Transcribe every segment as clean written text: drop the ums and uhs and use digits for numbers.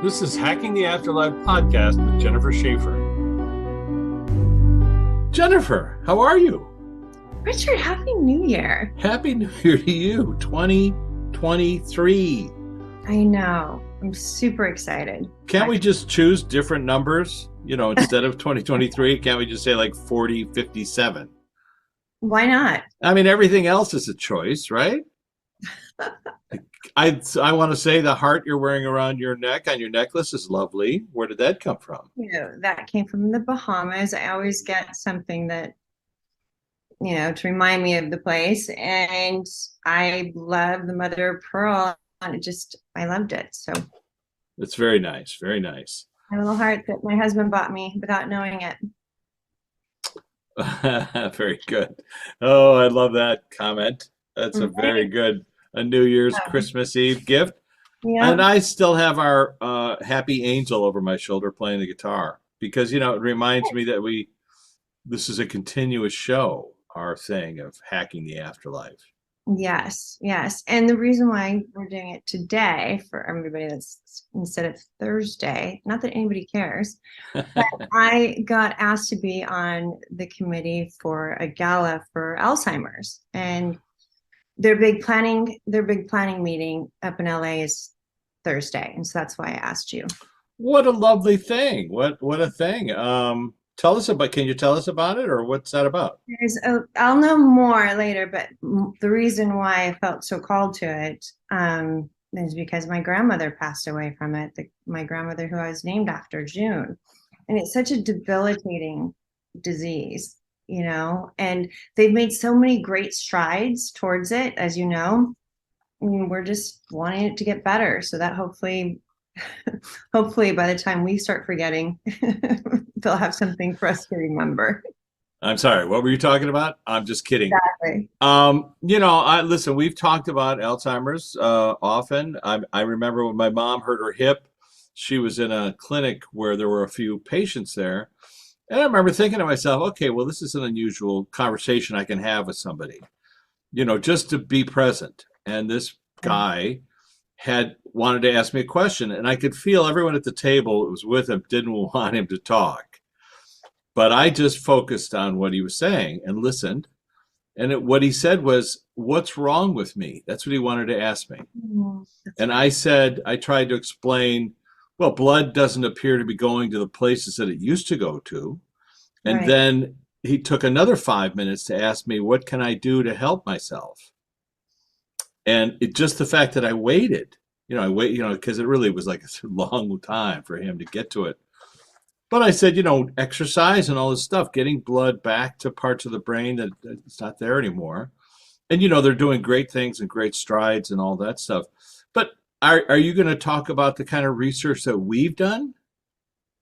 This is Hacking the Afterlife podcast with Jennifer Schaefer. Jennifer, how are you? Richard, Happy New Year. Happy New Year to you, 2023. I know. I'm super excited. Can't we just choose different numbers? You know, instead of 2023, can't we just say like 4057? Why not? I mean, everything else is a choice, right? I want to say the heart you're wearing around your neck on your necklace is lovely. Where did that come from? That came from the Bahamas. I always get something that, to remind me of the place. And I love the mother of pearl. And I loved it. So it's very nice. Very nice. My little heart that my husband bought me without knowing it. Very good. Oh, I love that comment. That's a very good New Year's Christmas Eve gift. Yeah. And I still have our happy angel over my shoulder playing the guitar because, it reminds me that this is a continuous show, our thing of hacking the afterlife. Yes. And the reason why we're doing it today for everybody that's instead of Thursday, not that anybody cares, but I got asked to be on the committee for a gala for Alzheimer's, and their big planning meeting up in LA is Thursday. And so that's why I asked you. What a lovely thing. What a thing. Can you tell us about it, or what's that about? I'll know more later, but the reason why I felt so called to it is because my grandmother passed away from it. My grandmother, who I was named after, June. And it's such a debilitating disease, and they've made so many great strides towards it, as you know. I mean, we're just wanting it to get better so that hopefully by the time we start forgetting, they'll have something for us to remember. I'm sorry, what were you talking about? I'm just kidding. Exactly. Listen, we've talked about Alzheimer's often. I remember when my mom hurt her hip, she was in a clinic where there were a few patients there. And I remember thinking to myself, okay, well, this is an unusual conversation I can have with somebody, just to be present. And this guy had wanted to ask me a question, and I could feel everyone at the table that was with him didn't want him to talk. But I just focused on what he was saying and listened. And what he said was, "What's wrong with me?" That's what he wanted to ask me. And I tried to explain, well, blood doesn't appear to be going to the places that it used to go to. And Right. Then he took another 5 minutes to ask me, what can I do to help myself? And just the fact that I waited, because it really was like a long time for him to get to it. But I said, exercise and all this stuff, getting blood back to parts of the brain that it's not there anymore. And, they're doing great things and great strides and all that stuff. But are you going to talk about the kind of research that we've done?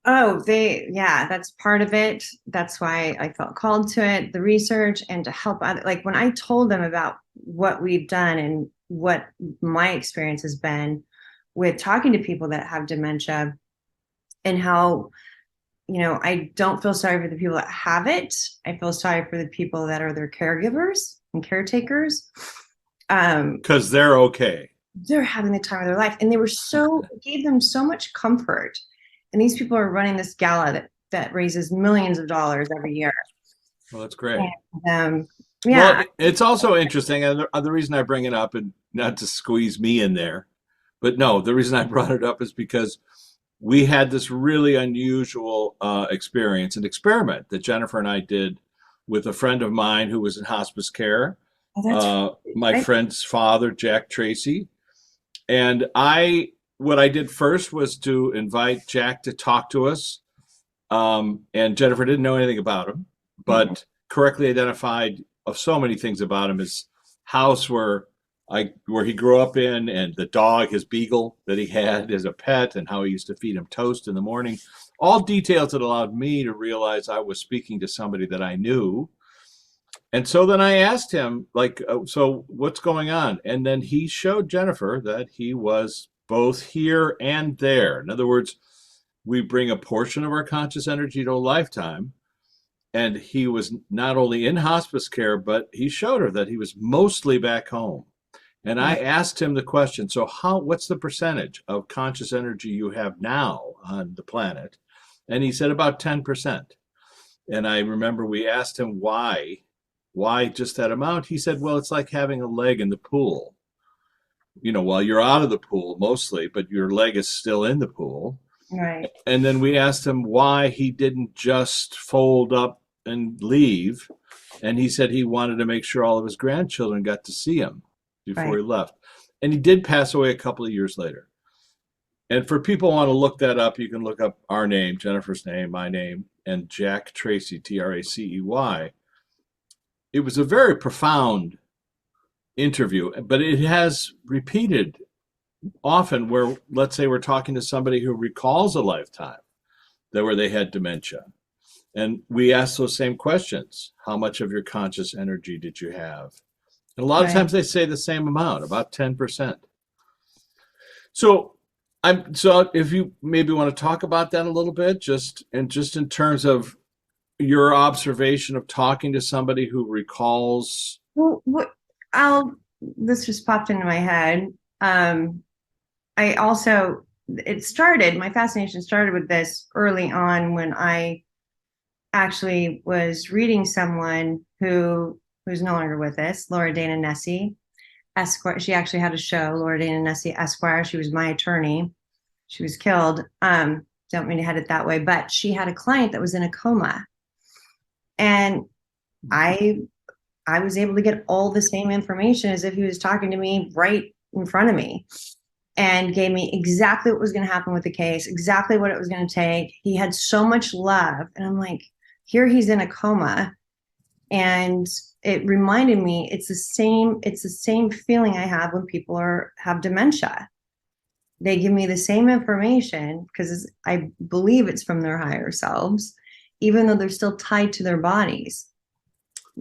Oh, that's part of it. That's why I felt called to it, the research, and to help like when I told them about what we've done and what my experience has been with talking to people that have dementia, and how, I don't feel sorry for the people that have it. I feel sorry for the people that are their caregivers and caretakers. Because they're okay. They're having the time of their life, and it gave them so much comfort. And these people are running this gala that raises millions of dollars every year. Well, that's great. And, Well, it's also interesting, and the reason I bring it up, and not to squeeze me in there, but no, the reason I brought it up is because we had this really unusual experience, an experiment that Jennifer and I did with a friend of mine who was in hospice care, my friend's father, Jack Tracy. And what I did first was to invite Jack to talk to us. And Jennifer didn't know anything about him, but correctly identified of so many things about him: his house where he grew up in, and the dog, his beagle that he had as a pet, and how he used to feed him toast in the morning. All details that allowed me to realize I was speaking to somebody that I knew. And so then I asked him, so what's going on? And then he showed Jennifer that he was both here and there. In other words, we bring a portion of our conscious energy to a lifetime. And he was not only in hospice care, but he showed her that he was mostly back home. And I asked him the question, so what's the percentage of conscious energy you have now on the planet? And he said about 10%. And I remember we asked him why just that amount? He said, well, it's like having a leg in the pool. While you're out of the pool mostly, but your leg is still in the pool. Right. And then we asked him why he didn't just fold up and leave. And he said he wanted to make sure all of his grandchildren got to see him before he left. And he did pass away a couple of years later. And for people who want to look that up, you can look up our name, Jennifer's name, my name, and Jack Tracy, Tracey. It was a very profound interview, but it has repeated often where, let's say we're talking to somebody who recalls a lifetime where they had dementia. And we ask those same questions. How much of your conscious energy did you have? And a lot of times they say the same amount, about 10%. So if you maybe want to talk about that a little bit, just in terms of your observation of talking to somebody who recalls. Well, this just popped into my head. My fascination started with this early on when I actually was reading someone who's no longer with us, Laura Dana Nessie, Esquire. She actually had a show, Laura Dana Nessie, Esquire. She was my attorney. She was killed. Don't mean to head it that way, but she had a client that was in a coma. And I was able to get all the same information as if he was talking to me right in front of me, and gave me exactly what was going to happen with the case, exactly what it was going to take. He had so much love. And I'm like, here he's in a coma. And it reminded me, it's the same feeling I have when people have dementia. They give me the same information because I believe it's from their higher selves, even though they're still tied to their bodies.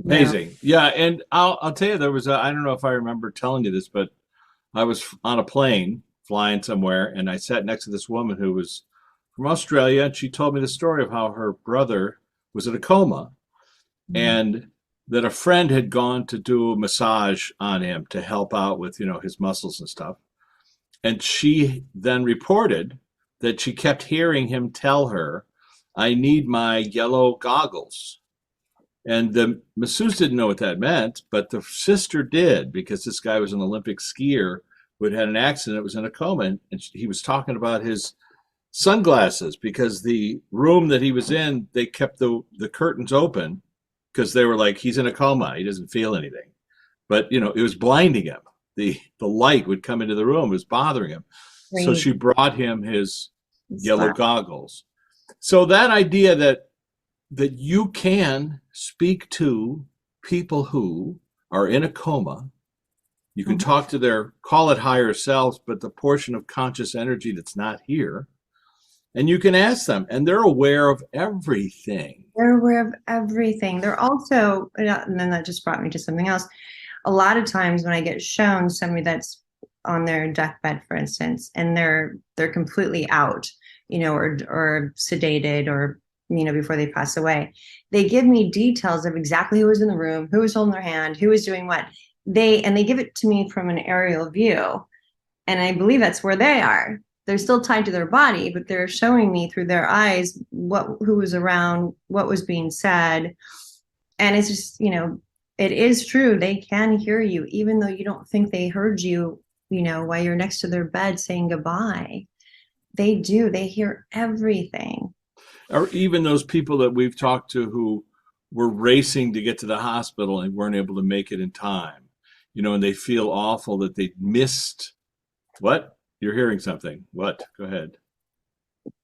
Amazing. Yeah. And I'll tell you, I don't know if I remember telling you this, but I was on a plane flying somewhere, and I sat next to this woman who was from Australia, and she told me the story of how her brother was in a coma, and that a friend had gone to do a massage on him to help out with, his muscles and stuff. And she then reported that she kept hearing him tell her, I need my yellow goggles. And the masseuse didn't know what that meant, but the sister did, because this guy was an Olympic skier who had an accident, was in a coma, and he was talking about his sunglasses because the room that he was in, they kept the curtains open because they were like, he's in a coma, he doesn't feel anything. But, it was blinding him. The light would come into the room, it was bothering him. Right. So she brought him his yellow goggles. So that idea that you can speak to people who are in a coma, you can talk to call it higher selves, but the portion of conscious energy that's not here, and you can ask them, and they're aware of everything. They're aware of everything. They're also, and then that just brought me to something else. A lot of times when I get shown somebody that's on their deathbed, for instance, and they're completely out, or sedated, or before they pass away, they give me details of exactly who was in the room, who was holding their hand, who was doing what. They give it to me from an aerial view, and I believe that's where they are. They're still tied to their body, but they're showing me through their eyes who was around, what was being said. And it's just, it is true. They can hear you, even though you don't think they heard you, while you're next to their bed saying goodbye. They do. They hear everything. Or even those people that we've talked to who were racing to get to the hospital and weren't able to make it in time, and they feel awful that they missed. What? You're hearing something. What? Go ahead.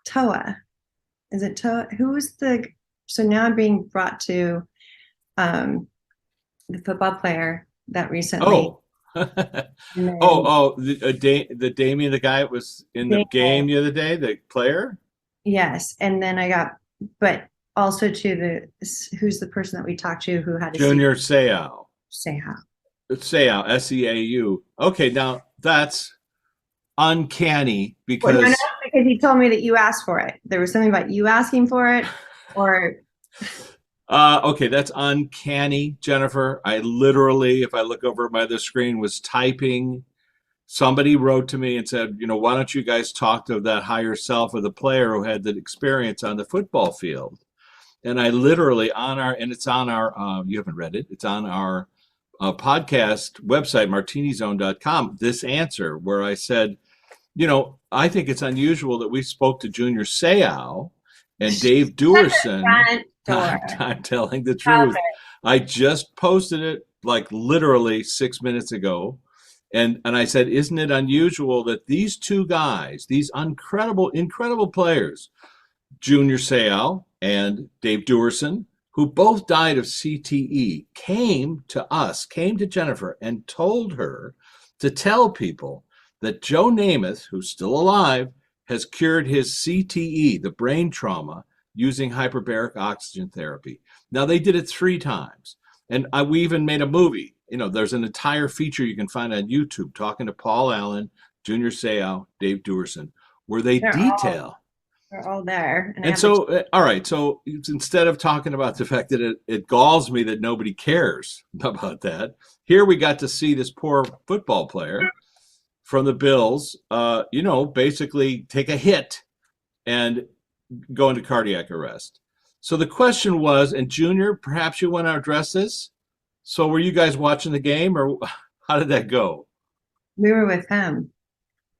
Toa. Is it Toa? So now I'm being brought to the football player that recently. Oh. The Damien, the guy that was in the game the other day, the player? Yes. And then but also to who's the person that we talked to who had Junior Seau. Seau, Seau. Okay, now that's uncanny because because he told me that you asked for it. There was something about you asking for it, or Okay, that's uncanny, Jennifer. I literally, if I look over at my other screen, was typing. Somebody wrote to me and said, why don't you guys talk to that higher self of the player who had the experience on the football field? And I literally and it's on our, you haven't read it, it's on our podcast website, martinizone.com, this answer where I said, I think it's unusual that we spoke to Junior Seau and Dave Duerson. I'm telling the truth. I just posted it like literally 6 minutes ago. And I said, isn't it unusual that these two guys, these incredible players, Junior Seau and Dave Duerson, who both died of CTE, came to Jennifer and told her to tell people that Joe Namath, who's still alive, has cured his CTE, the brain trauma, using hyperbaric oxygen therapy. Now, they did it 3 times. And we even made a movie. There's an entire feature you can find on YouTube talking to Paul Allen, Junior Seau, Dave Duerson, where they detail. They're all there. And so, all right. So instead of talking about the fact that it galls me that nobody cares about that, here we got to see this poor football player from the Bills, basically take a hit and go into cardiac arrest. So the question was, and Junior, perhaps you want to address this? So were you guys watching the game, or how did that go? We were with him.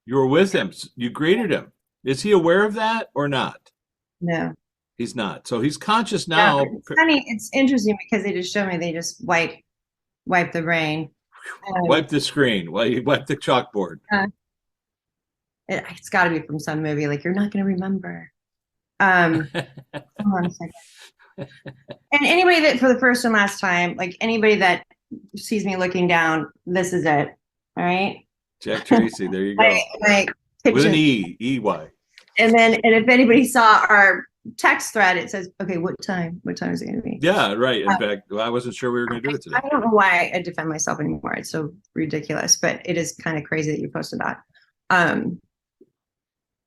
You were with him. You greeted him. Is he aware of that or not? No. He's not. So he's conscious now. It's funny. It's interesting because they just showed me they just wipe the brain. Wipe the screen. Well, you wipe the chalkboard. It's got to be from some movie. Like, you're not going to remember. Hold on a second. And anybody that for the first and last time, like anybody that sees me looking down, this is it. All right. Jack Tracy. There you go. Like with an E-Y. And if anybody saw our text thread, it says, okay, what time is it going to be? Yeah, right. In fact, I wasn't sure we were going to do it today. I don't know why I defend myself anymore. It's so ridiculous, but it is kind of crazy that you posted that.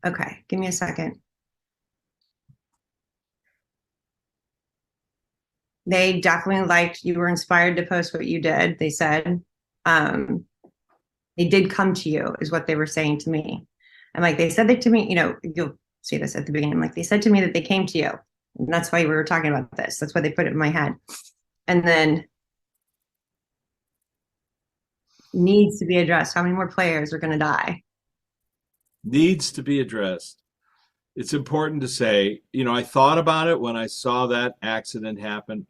Okay, give me a second. They definitely liked, you were inspired to post what you did. They said, they did come to you is what they were saying to me. And like, they said that to me, you'll see this at the beginning. Like, they said to me that they came to you. And that's why we were talking about this. That's why they put it in my head. And then needs to be addressed. How many more players are going to die? Needs to be addressed. It's important to say, I thought about it when I saw that accident happen.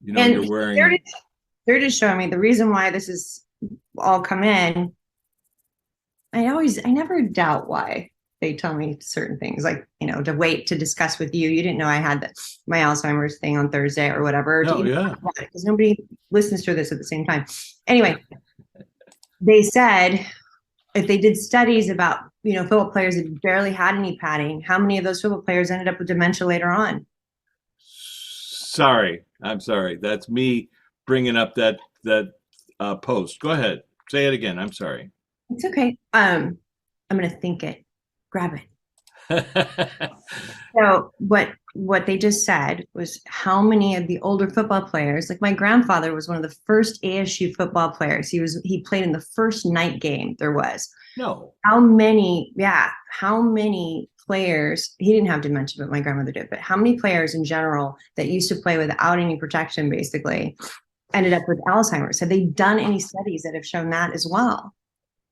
You're wearing. They're just showing me the reason why this is all come in. I never doubt why they tell me certain things, like, to wait to discuss with you. You didn't know I had my Alzheimer's thing on Thursday or whatever. Oh, yeah. Because nobody listens to this at the same time. Anyway, they said if they did studies about, football players that barely had any padding, how many of those football players ended up with dementia later on? I'm sorry. That's me bringing up that post. Go ahead. Say it again. I'm sorry. It's okay. I'm going to think it. Grab it. So what they just said was how many of the older football players, like my grandfather was one of the first ASU football players. He played in the first night game there was. No. How many players, he didn't have dementia, but my grandmother did, but how many players in general that used to play without any protection basically ended up with Alzheimer's? Have they done any studies that have shown that as well?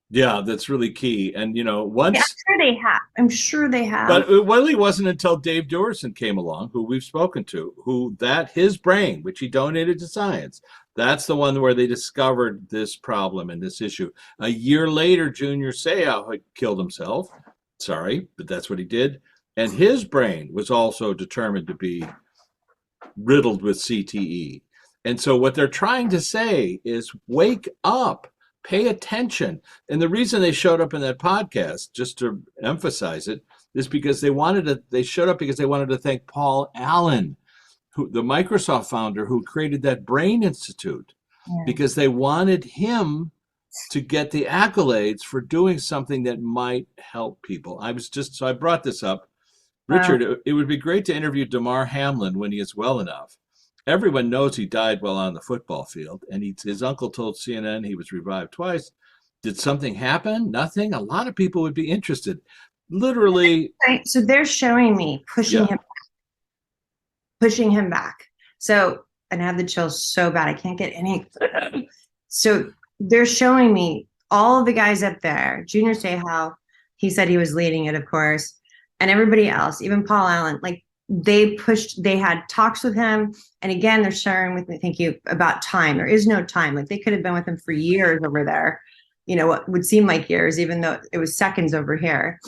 Yeah, that's really key. And, once. Yeah, I'm sure they have. But it really wasn't until Dave Duerson came along, who we've spoken to, his brain, which he donated to science, that's the one where they discovered this problem and this issue. A year later, Junior Seau had killed himself. Sorry, but that's what he did. And his brain was also determined to be riddled with CTE. And so what they're trying to say is wake up. Pay attention. And the reason they showed up in that podcast, just to emphasize it, is because they showed up because they wanted to thank Paul Allen, the Microsoft founder who created that Brain Institute, because they wanted him to get the accolades for doing something that might help people. So I brought this up Wow. Richard, it would be great to interview Damar Hamlin when he is well enough. Everyone knows he died while on the football field, and his uncle told CNN he was revived twice. Did something happen? Nothing? A lot of people would be interested. Literally, Right. So they're showing me yeah. pushing him back. So, and I have the chills so bad. I can't get any. So they're showing me all of the guys up there. Junior Seau, he said he was leading it, of course, and everybody else, even Paul Allen, like they had talks with him. And again, they're sharing with me, thank you, about time. There is no time. Like they could have been with him for years over there, what would seem like years, even though it was seconds over here.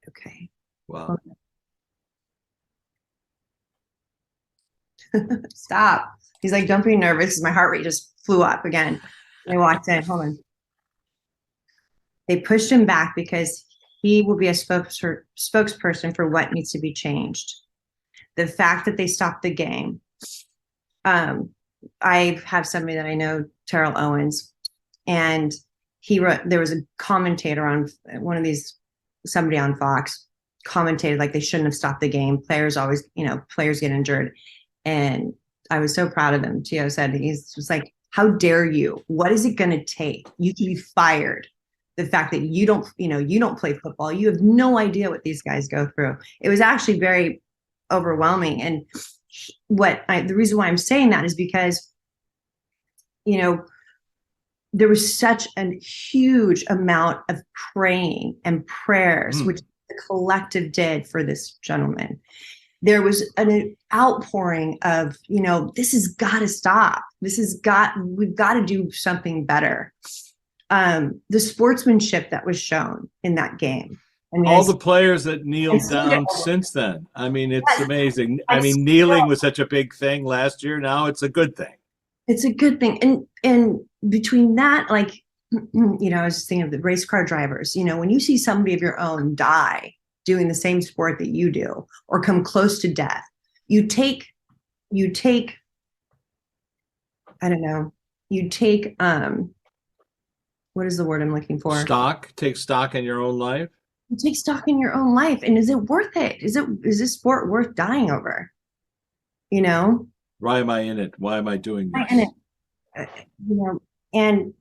Okay. Wow. Stop. He's like, don't be nervous. My heart rate just flew up again. I walked in. Hold on. They pushed him back because he will be a spokesperson for what needs to be changed. The fact that they stopped the game. I have somebody that I know, Terrell Owens, and he wrote, there was a commentator on one of these, somebody on Fox commentated like they shouldn't have stopped the game. Players always, players get injured. And I was so proud of him. Tio said, he's just like, how dare you? What is it going to take? You can be fired. The fact that you don't play football, you have no idea what these guys go through. It was actually very overwhelming. And the reason why I'm saying that is because, there was such a huge amount of praying and prayers, which the collective did for this gentleman. There was an outpouring of, this has got to stop. We've got to do something better. The sportsmanship that was shown in that game. I mean, all the players that kneeled down since then. I mean, it's amazing. I mean, kneeling was such a big thing last year. Now it's a good thing. It's a good thing. And between that, like, I was thinking of the race car drivers, when you see somebody of your own die doing the same sport that you do or come close to death, you take, I don't know, what is the word I'm looking for? Take stock in your own life. You take stock in your own life. And is it worth it? Is this sport worth dying over? Why am I in it? Why am I doing this? And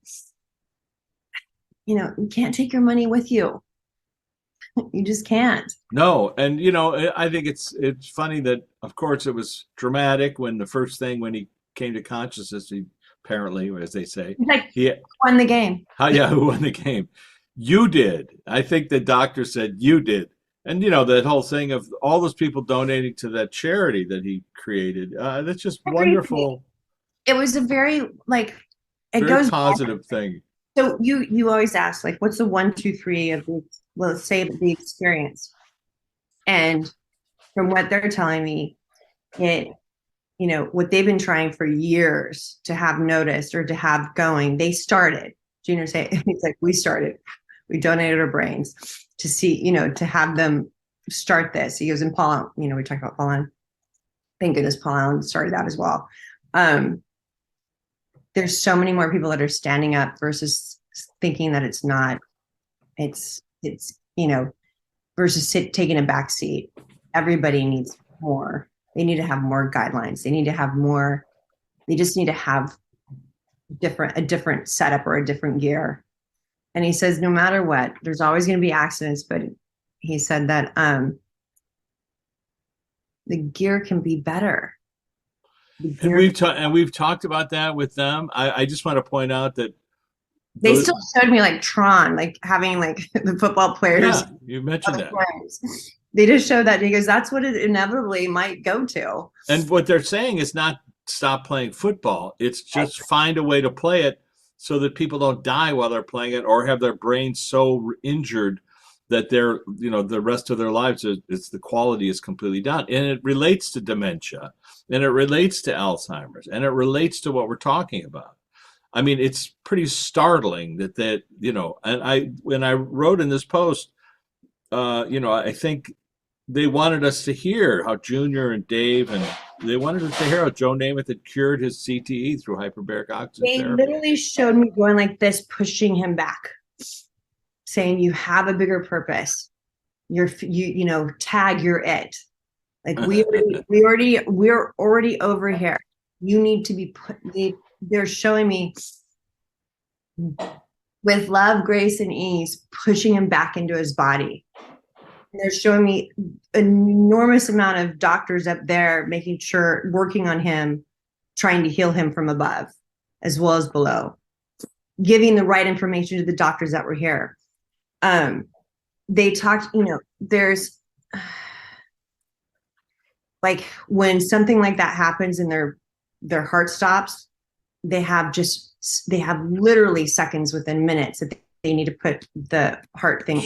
you can't take your money with you. You just can't. No, and I think it's funny that, of course, it was dramatic when he came to consciousness, he apparently, as they say, he won the game. Who won the game? You did. I think the doctor said you did. And that whole thing of all those people donating to that charity that he created, that's just wonderful. It was a very positive thing. So you always ask, like, what's the 1, 2, 3 of the, let's say, the experience? And from what they're telling me, what they've been trying for years to have noticed or to have going, they started. Junior say, he's like, we donated our brains to see, to have them start this. He goes, and Paul, we talked about Paul Allen. Thank goodness Paul Allen started that as well. There's so many more people that are standing up versus thinking that it's not, it's versus taking a back seat. Everybody needs more. They need to have more guidelines. They just need to have a different setup or a different gear. And he says, no matter what, there's always going to be accidents, but he said that the gear can be better. And we've talked about that with them. I just want to point out that they still showed me like Tron, like having like the football players. Yeah, you mentioned that. They just showed that because that's what it inevitably might go to. And what they're saying is not stop playing football. It's just find a way to play it so that people don't die while they're playing it or have their brains so injured that they're, the rest of their lives, the quality is completely down. And it relates to dementia, and it relates to Alzheimer's, and it relates to what we're talking about. I mean, it's pretty startling that, and when I wrote in this post, I think they wanted us to hear how Junior and Dave, and they wanted us to hear how Joe Namath had cured his CTE through hyperbaric oxygen therapy. They literally showed me going like this, pushing him back, saying, you have a bigger purpose. you know, tag, you're it. Like we're already over here. You need to be put, they're showing me with love, grace, and ease, pushing him back into his body. And they're showing me an enormous amount of doctors up there making sure, working on him, trying to heal him from above as well as below, giving the right information to the doctors that were here. They talked, you know, there's like when something like that happens and their heart stops, they have literally seconds within minutes that they need to put the heart thing.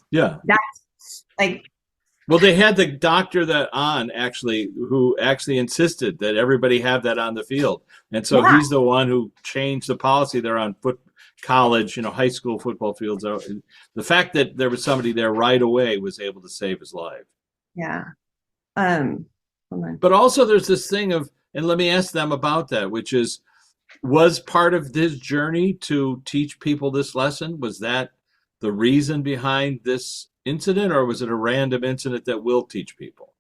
Yeah, that's like. Well, they had the doctor who actually insisted that everybody have that on the field, and so he's the one who changed the policy there on college, you know, high school football fields. The fact that there was somebody there right away was able to save his life. Yeah. Hold on. But also there's this thing of, and let me ask them about that, which is, was part of his journey to teach people this lesson? Was that the reason behind this incident, or was it a random incident that will teach people?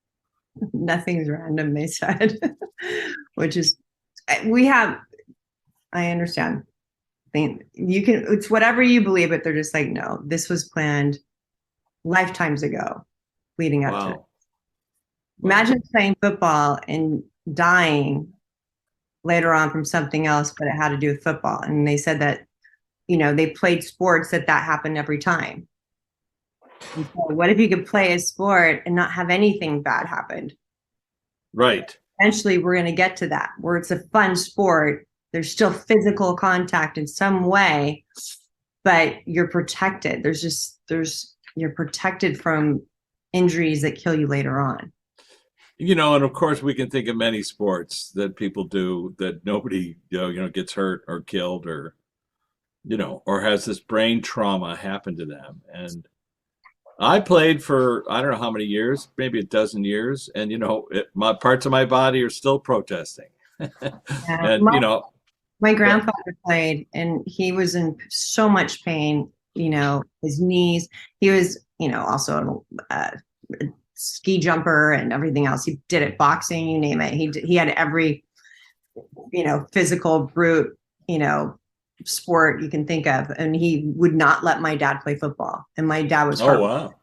Nothing's random, they said, which is, I understand. You can, it's whatever you believe, but they're just like, no, this was planned lifetimes ago, leading up to it. Imagine playing football and dying later on from something else, but it had to do with football. And they said that, you know, they played sports that happened every time. And so what if you could play a sport and not have anything bad happen? Right. Eventually, we're going to get to that where it's a fun sport. There's still physical contact in some way, but you're protected. You're protected from injuries that kill you later on. You know, and of course we can think of many sports that people do that nobody, you know, gets hurt or killed or, you know, or has this brain trauma happen to them. And I played for, I don't know how many years, maybe a dozen years. And, you know, my parts of my body are still protesting. And, you know, my grandfather played and he was in so much pain, you know, his knees, he was, you know, also a ski jumper and everything else. He did it, boxing, you name it. He had every, you know, physical, brute, you know, sport you can think of. And he would not let my dad play football. And my dad was, oh, wow.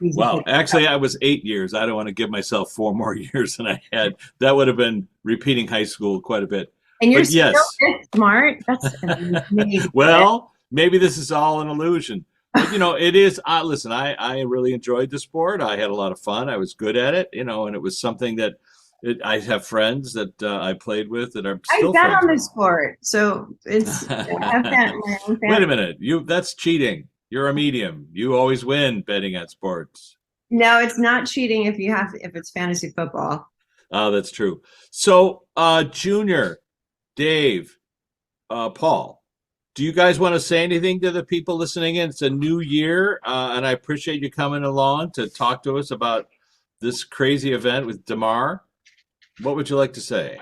Wow. Actually, I was 8 years. I don't want to give myself 4 more years than I had. That would have been repeating high school quite a bit. And you're still this smart. That's amazing. Well, maybe this is all an illusion. But, you know, it is. Listen, I really enjoyed the sport. I had a lot of fun. I was good at it, you know, and it was something that I have friends that I played with that are still I bet on the sport. So it's. Wait a minute. That's cheating. You're a medium. You always win betting at sports. No, it's not cheating if it's fantasy football. Oh, that's true. So, Junior, Dave, Paul, do you guys want to say anything to the people listening in? It's a new year, and I appreciate you coming along to talk to us about this crazy event with Damar. What would you like to say?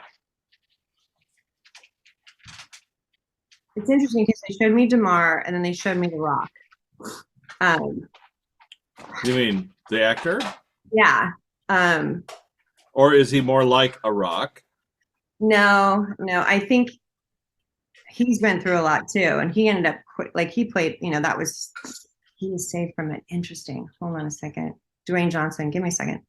It's interesting because they showed me Damar and then they showed me The Rock. You mean the actor? Yeah. Or is he more like a rock? No. I think he's been through a lot too, and he ended up he played. You know, he was saved from it. Interesting. Hold on a second. Dwayne Johnson. Give me a second.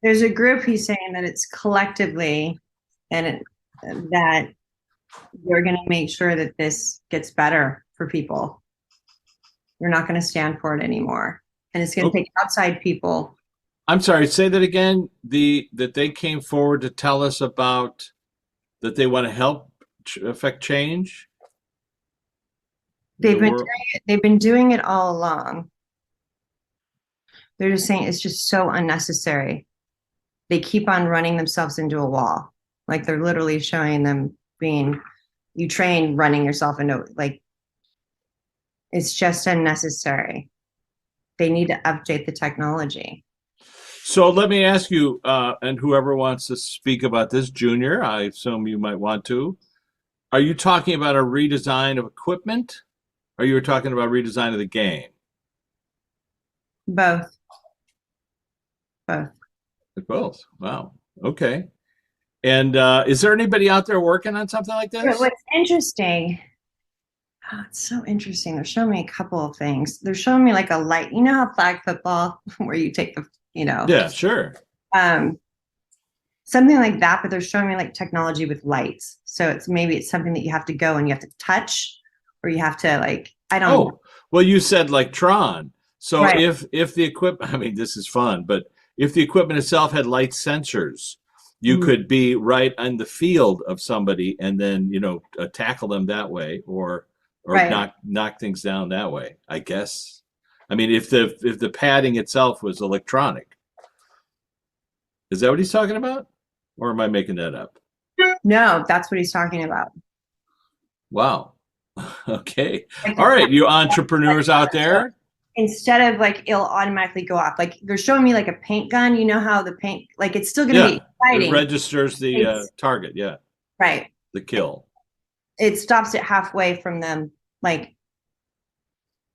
There's a group he's saying that it's collectively, and that we're going to make sure that this gets better for people. We're not going to stand for it anymore, and it's going to take outside people. I'm sorry. Say that again. That they came forward to tell us about that they want to help affect change. They've been doing it all along. They're just saying it's just so unnecessary. They keep on running themselves into a wall. Like they're literally showing them you train running yourself into, like, it's just unnecessary. They need to update the technology. So let me ask you, and whoever wants to speak about this, Junior, I assume you might want to. Are you talking about a redesign of equipment? Or you were talking about redesign of the game? Both, both. Both. Wow. Okay. And is there anybody out there working on something like But this? what's interesting, oh, it's so interesting. They're showing me a couple of things. They're showing me like a light, you know how flag football, where you take the, Yeah, sure. um, something like that, but they're showing me like technology with lights. So maybe it's something that you have to go and you have to touch, or you have to like, I don't know. Oh, well, you said like Tron. So Right, if the equipment, I mean, this is fun, but if the equipment itself had light sensors, you Mhm. could be right on the field of somebody and then, tackle them that way or Right. knock things down that way, I guess. I mean, if the padding itself was electronic, is that what he's talking about? Or am I making that up? No, that's what he's talking about. Wow. Okay. Like All the right, you entrepreneurs out so there. instead of like it'll automatically go off. Like they're showing me like a paint gun. You know how the paint, like it's still going to be Yeah, it exciting. registers the It's target. Yeah, right. the kill. It stops it halfway from them. Like,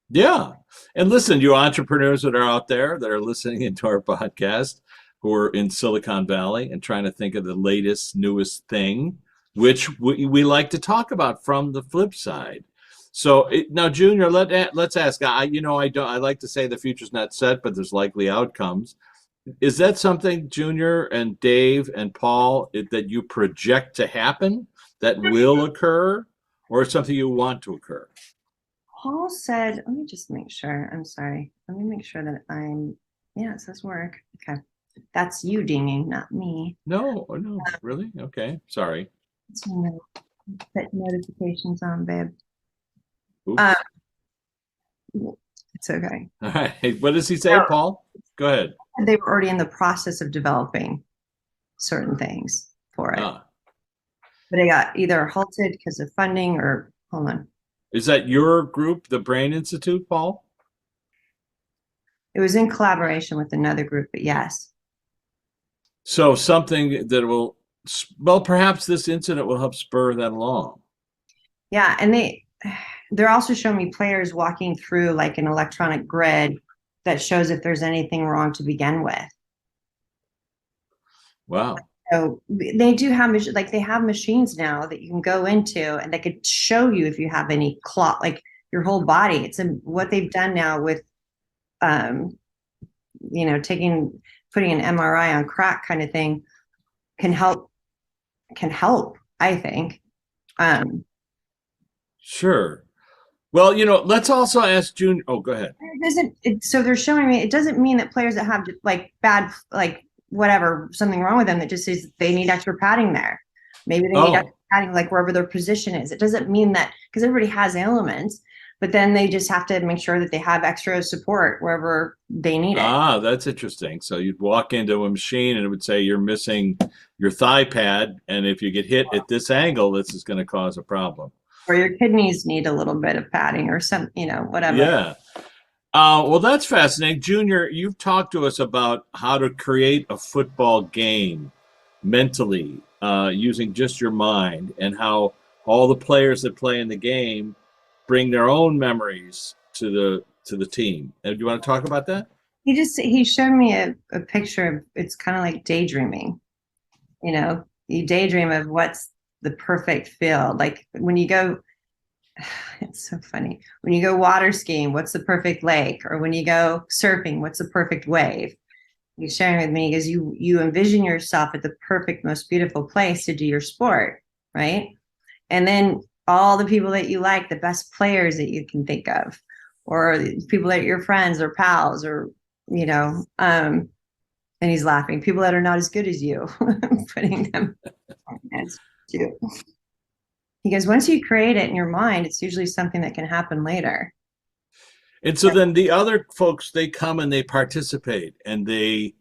Yeah. And listen, you entrepreneurs that are out there that are listening into our podcast who are in Silicon Valley and trying to think of the latest, newest thing, which we like to talk about from the flip side. So now, Junior, let's ask. I like to say the future's not set, but there's likely outcomes. Is that something, Junior and Dave and Paul, that you project to happen, that will occur, or something you want to occur? Paul said, let me just make sure. I'm sorry. Let me make sure that yeah, it says work. Okay. That's you dinging, not me. No, no, really? Okay, sorry. Let's put notifications on, babe. Um, Oops. it's okay. All right. What does he say, So Paul? Go ahead. they were already in the process of developing certain things for it, Ah, but it got either halted because of funding or hold on. is that your group, the Brain Institute, Paul? It was in collaboration with another group, but yes. So something that will, well, perhaps this incident will help spur that along. Yeah, and they're also showing me players walking through like an electronic grid that shows if there's anything wrong to begin with. Wow. So they do have like they have machines now that you can go into and they could show you if you have any clot, like your whole body. What they've done now with um, putting an MRI on crack kind of thing can help, I think. Um, Sure. Well, let's also ask June. Oh, go ahead. so they're showing me it doesn't mean that players that have like bad, like whatever, something wrong with them, that just says they need extra padding there. Maybe they need extra Oh, padding like wherever their position is. It doesn't mean that, because everybody has ailments, but then they just have to make sure that they have extra support wherever they need it. that's interesting. So you'd walk into a machine and it would say you're missing your thigh pad, and if you get hit at this angle, this is going to cause a problem. Or your kidneys need a little bit of padding or some, whatever. Yeah. Well, that's fascinating. Junior, you've talked to us about how to create a football game mentally using just your mind, and how all the players that play in the game bring their own memories to the team. And do you want to talk about that? He showed me a picture of, it's kind of like daydreaming. You daydream of what's the perfect field. Like when you go, it's so funny. When you go water skiing, what's the perfect lake? Or when you go surfing, what's the perfect wave? He's sharing with me because you envision yourself at the perfect, most beautiful place to do your sport, right? And then all the people that you like, the best players that you can think of, or the people that are your friends or pals, or and he's laughing. People that are not as good as you, putting them as you. Because once you create it in your mind, it's usually something that can happen later. And so then the other folks, they come and they participate and they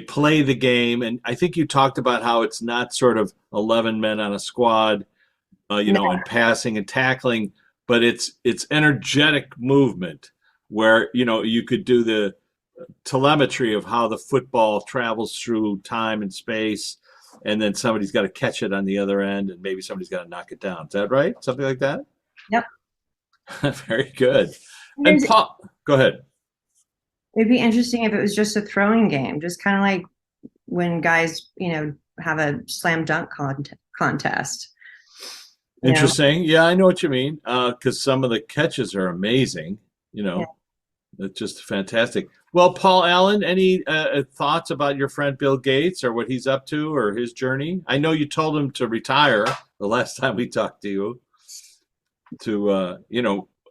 play the game. And I think you talked about how it's not sort of 11 men on a squad, No, and passing and tackling, but it's energetic movement where you could do the telemetry of how the football travels through time and space, and then somebody's got to catch it on the other end, and maybe somebody's got to knock it down. Is that right? Something like that? yep. Very good. And There's Paul, go ahead. It'd be interesting if it was just a throwing game, just kind of like when guys, have a slam dunk contest. You know, Interesting. Yeah, I know what you mean. Because some of the catches are amazing. You yeah. know, it's just fantastic. Well, Paul Allen, any thoughts about your friend Bill Gates or what he's up to or his journey? I know you told him to retire the last time we talked to you.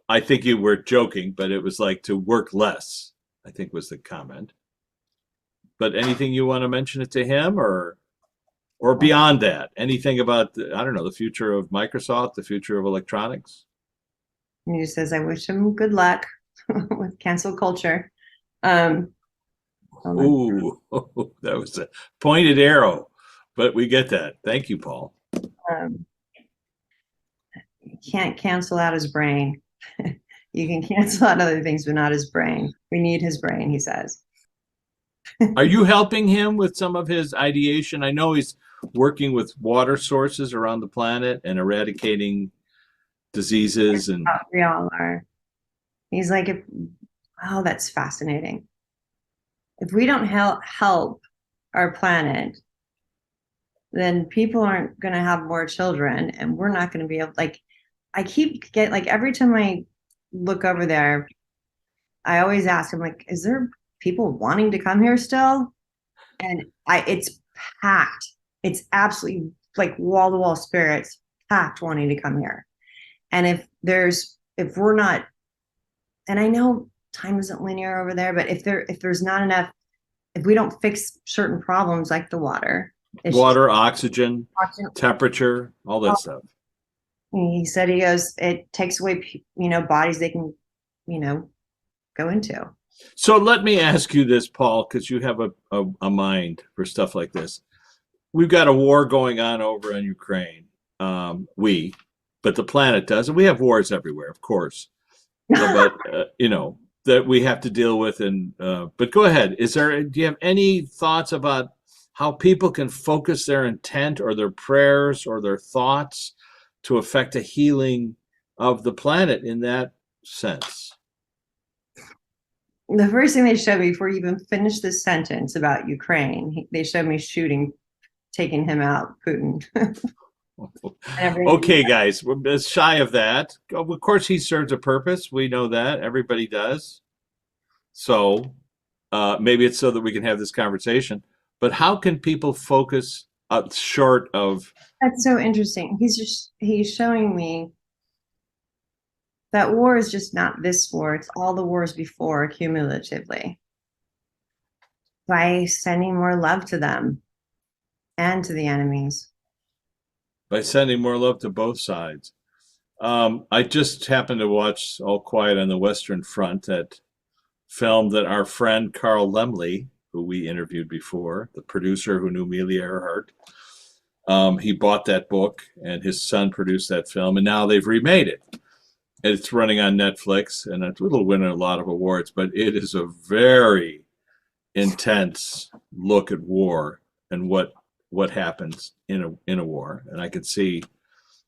I think you were joking, but it was like to work less, I think was the comment. But anything you want to mention it to him or beyond that? Anything about I don't know, the future of Microsoft, the future of electronics? He just says, "I wish him good luck with cancel culture." Um, hold on. Ooh, that was a pointed arrow, but we get that. Thank you, Paul. Um, you can't cancel out his brain. You can cancel out other things, but not his brain. We need his brain, he says. Are you helping him with some of his ideation? I know he's working with water sources around the planet and eradicating diseases and We all are. He's like, oh, that's fascinating. If we don't help our planet, then people aren't going to have more children, and we're not going to be able. Like, I keep like every time I look over there, I always ask him, like, is there people wanting to come here still? And it's packed. It's absolutely like wall to wall spirits packed wanting to come here. And if we're not, and I know time isn't linear over there, but if there's not enough, if we don't fix certain problems like the water, water, oxygen, oxygen. temperature, all that stuff. He said, he goes, it takes away, bodies they can, go into. So let me ask you this, Paul, because you have a mind for stuff like this. We've got a war going on over in Ukraine. But the planet does, and we have wars everywhere, of course. But that we have to deal with. And but go ahead. Do you have any thoughts about how people can focus their intent or their prayers or their thoughts to affect a healing of the planet in that sense? The first thing they showed me before you even finished this sentence about Ukraine, they showed me taking him out, Putin. Okay, guys, we're shy of that. Of course, he serves a purpose. We know that. Everybody does. So maybe it's so that we can have this conversation. But how can people focus short of? That's so interesting. He's showing me that war is just not this war. It's all the wars before cumulatively. By sending more love to them and to the enemies. By sending more love to both sides. I just happened to watch All Quiet on the Western Front, that film that our friend Carl Laemmle, who we interviewed before, the producer who knew Amelia Earhart, he bought that book and his son produced that film, and now they've remade it. It's running on Netflix, and it'll win a lot of awards, but it is a very intense look at war and what happens in a war. And I could see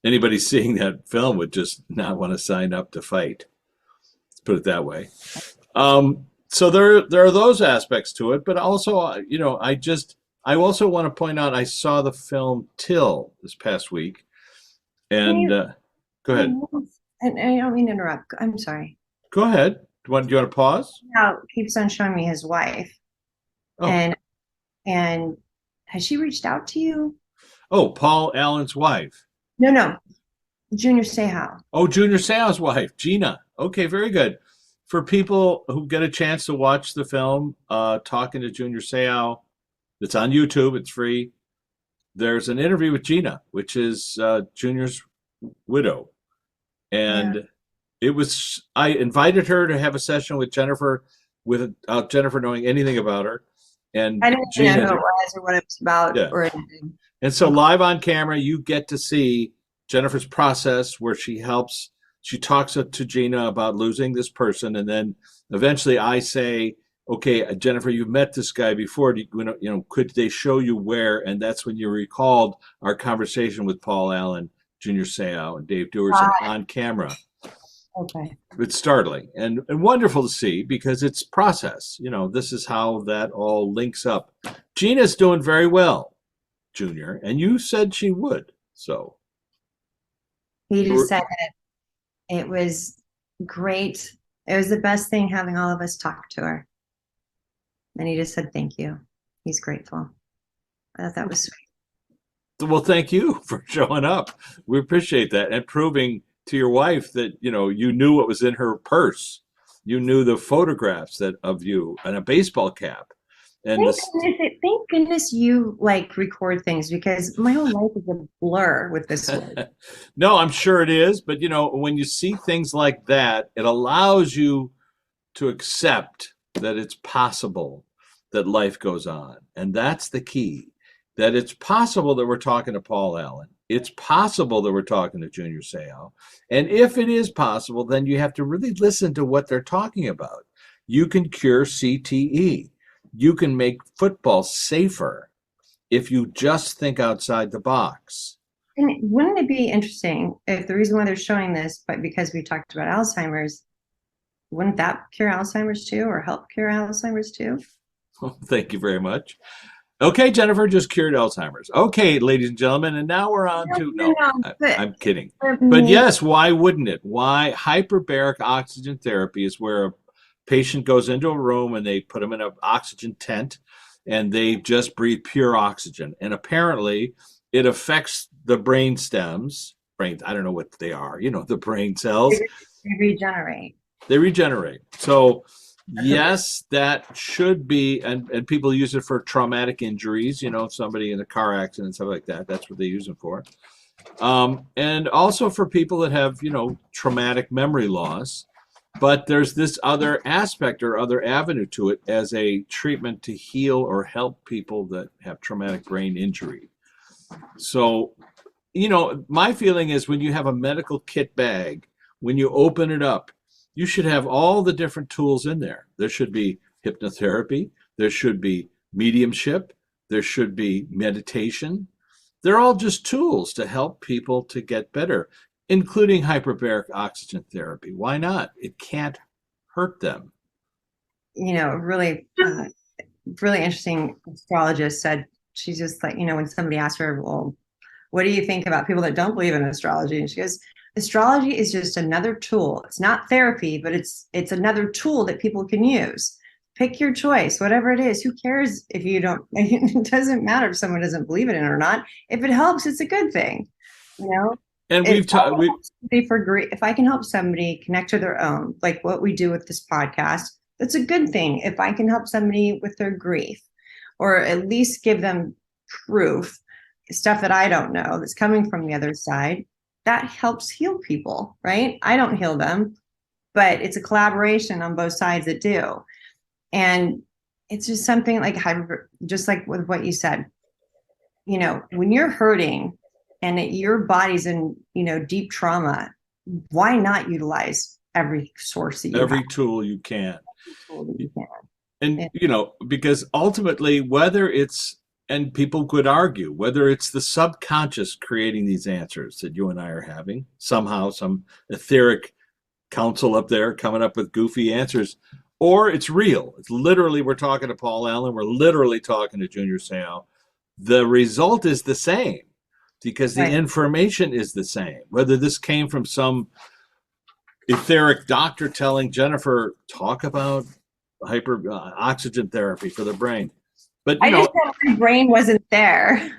anybody seeing that film would just not want to sign up to fight. Let's put it that way. So there are those aspects to it, but also, I also want to point out, I saw the film Till this past week, and go ahead. And I don't mean to interrupt. I'm sorry. Go ahead. Do you want to pause? Now keeps on showing me his wife, Oh. and has she reached out to you? Oh, Paul Allen's wife. No, Junior Seau. Oh, Junior Seau's wife, Gina. Okay, very good. For people who get a chance to watch the film, talking to Junior Seau, it's on YouTube. It's free. There's an interview with Gina, which is Junior's widow. And I invited her to have a session with Jennifer without Jennifer knowing anything about her. And I didn't know who it was or what it was about or anything. And so live on camera, you get to see Jennifer's process where she talks to Gina about losing this person. And then eventually I say, okay, Jennifer, you've met this guy before. Could they show you where? And that's when you recalled our conversation with Paul Allen, Junior Seau, and Dave Dewars on camera. Okay. It's startling and wonderful to see because it's process. This is how that all links up. Gina's doing very well, Junior, and you said she would. So He just said that it was great. It was the best thing having all of us talk to her. And he just said, thank you. He's grateful. I thought that was sweet. well, thank you for showing up. We appreciate that and proving to your wife that you knew what was in her purse. You knew the photographs of you and a baseball cap. And Thank goodness you record things, because my whole life is a blur with this one. No, I'm sure it is. But when you see things like that, it allows you to accept that it's possible that life goes on. And that's the key, that it's possible that we're talking to Paul Allen. It's possible that we're talking to Junior Seau. And if it is possible, then you have to really listen to what they're talking about. You can cure CTE. You can make football safer if you just think outside the box. And wouldn't it be interesting if the reason why they're showing this, but because we talked about Alzheimer's, wouldn't that cure Alzheimer's too, or help cure Alzheimer's too? Well, thank you very much. Okay, Jennifer just cured Alzheimer's. Okay, ladies and gentlemen, and now we're on to I'm kidding. But yes, why wouldn't it? Why? Hyperbaric oxygen therapy is where a patient goes into a room and they put them in an oxygen tent and they just breathe pure oxygen. And apparently it affects the brain stems. I don't know what they are, the brain cells. They regenerate. So yes, that should be, and people use it for traumatic injuries, somebody in a car accident, stuff like that. That's what they use it for. And also for people that have, traumatic memory loss. But there's this other aspect or other avenue to it as a treatment to heal or help people that have traumatic brain injury. So, my feeling is when you have a medical kit bag, when you open it up, you should have all the different tools in there. There should be hypnotherapy. There should be mediumship. There should be meditation. They're all just tools to help people to get better, including hyperbaric oxygen therapy. Why not? It can't hurt them. Really interesting astrologist said, she's just like, when somebody asked her, well, what do you think about people that don't believe in astrology? And she goes, astrology is just another tool. It's not therapy, but it's another tool that people can use. Pick your choice, whatever it is. Who cares if you don't? It doesn't matter if someone doesn't believe in it or not. If it helps, it's a good thing. And if I can help somebody connect to their own, like what we do with this podcast, that's a good thing. If I can help somebody with their grief, or at least give them proof, stuff that I don't know that's coming from the other side, that helps heal people, right? I don't heal them, but it's a collaboration on both sides that do. And it's just something just like with what you said, when you're hurting and your body's in, deep trauma, why not utilize every source that you every have? tool you can. Tool that you can. And, because ultimately, whether it's, and people could argue, whether it's the subconscious creating these answers that you and I are having, somehow, some etheric council up there coming up with goofy answers, or it's real. It's literally, we're talking to Paul Allen, we're literally talking to Junior Seau. The result is the same because the information is the same. Whether this came from some etheric doctor telling Jennifer, talk about oxygen therapy for the brain. But I just thought my brain wasn't there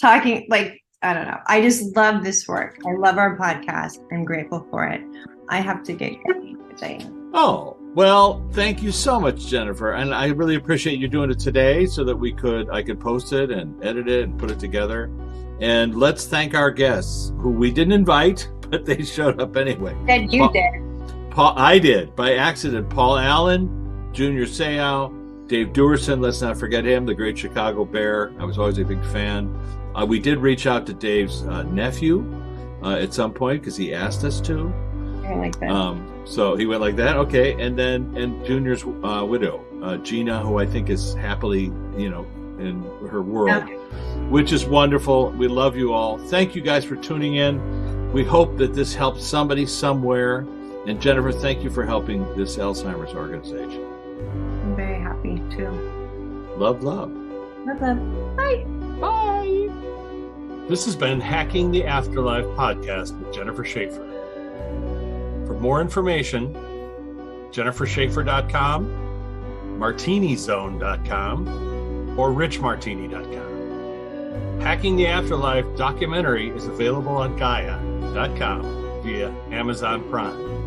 talking, I don't know. I just love this work. I love our podcast. I'm grateful for it. I have to get going today. Oh, well, thank you so much, Jennifer. And I really appreciate you doing it today so that I could post it and edit it and put it together. And let's thank our guests who we didn't invite, but they showed up anyway. That you did. I did by accident. Paul Allen, Junior Seau, Dave Duerson, let's not forget him, the great Chicago Bear. I was always a big fan. We did reach out to Dave's nephew at some point because he asked us to. I like that. So he went like that. Okay. And Junior's widow, Gina, who I think is happily, in her world, which is wonderful. We love you all. Thank you guys for tuning in. We hope that this helped somebody somewhere. And Jennifer, thank you for helping this Alzheimer's organization. I'm very happy too. Love, love. Love, love. Bye. Bye. This has been Hacking the Afterlife podcast with Jennifer Schaefer. For more information, jenniferschaefer.com, martinizone.com, or richmartini.com. Hacking the Afterlife documentary is available on Gaia.com via Amazon Prime.